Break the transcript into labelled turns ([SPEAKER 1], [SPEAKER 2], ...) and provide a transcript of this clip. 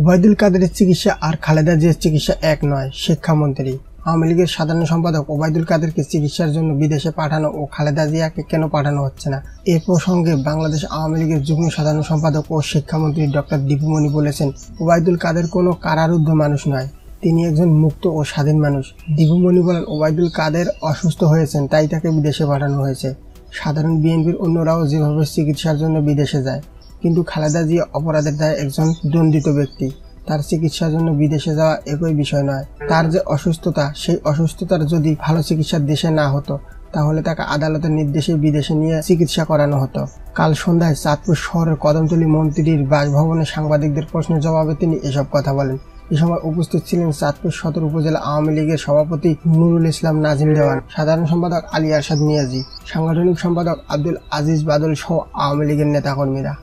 [SPEAKER 1] ওবায়দুল কাদেরের চিকিৎসা আর খালেদা জিয়ার চিকিৎসা এক নয়। শিক্ষামন্ত্রী আওয়ামী লীগের সাধারণ সম্পাদক ওবায়দুল কাদেরকে চিকিৎসার জন্য বিদেশে পাঠানো ও খালেদা জিয়াকে কেন পাঠানো হচ্ছে না, এ প্রসঙ্গে বাংলাদেশ আওয়ামী লীগের যুগ্ম সাধারণ সম্পাদক ও শিক্ষামন্ত্রী ডক্টর দীপু মনি বলেছেন, ওবায়দুল কাদের কোনো কারারুদ্ধ মানুষ নয়, তিনি একজন মুক্ত ও স্বাধীন মানুষ। দীপু মনি বলেন, ওবায়দুল কাদের অসুস্থ হয়েছেন, তাই তাকে বিদেশে পাঠানো হয়েছে। সাধারণ বিএনপির অন্যরাও যেভাবে চিকিৎসার জন্য বিদেশে যায়, কিন্তু খালেদা জিয়া অপরাধের দায়ে একজন দণ্ডিত ব্যক্তি, তার চিকিৎসার জন্য বিদেশে যাওয়া একই বিষয় নয়। তার যে অসুস্থতা, সেই অসুস্থতার যদি ভালো চিকিৎসার দেশে না হতো, তাহলে তাকে আদালতের নির্দেশে বিদেশে নিয়ে চিকিৎসা করানো হতো। কাল সন্ধ্যায় চাঁদপুর শহরের কদমতলী মন্ত্রীর বাসভবনে সাংবাদিকদের প্রশ্নের জবাবে তিনি এসব কথা বলেন। এ সময় উপস্থিত ছিলেন চাঁদপুর সদর উপজেলা আওয়ামী লীগের সভাপতি নুরুল ইসলাম নাজিম দেওয়ান, সাধারণ সম্পাদক আলী আরশাদ নিয়াজি, সাংগঠনিক সম্পাদক আব্দুল আজিজ বাদল সহ আওয়ামী লীগের নেতাকর্মীরা।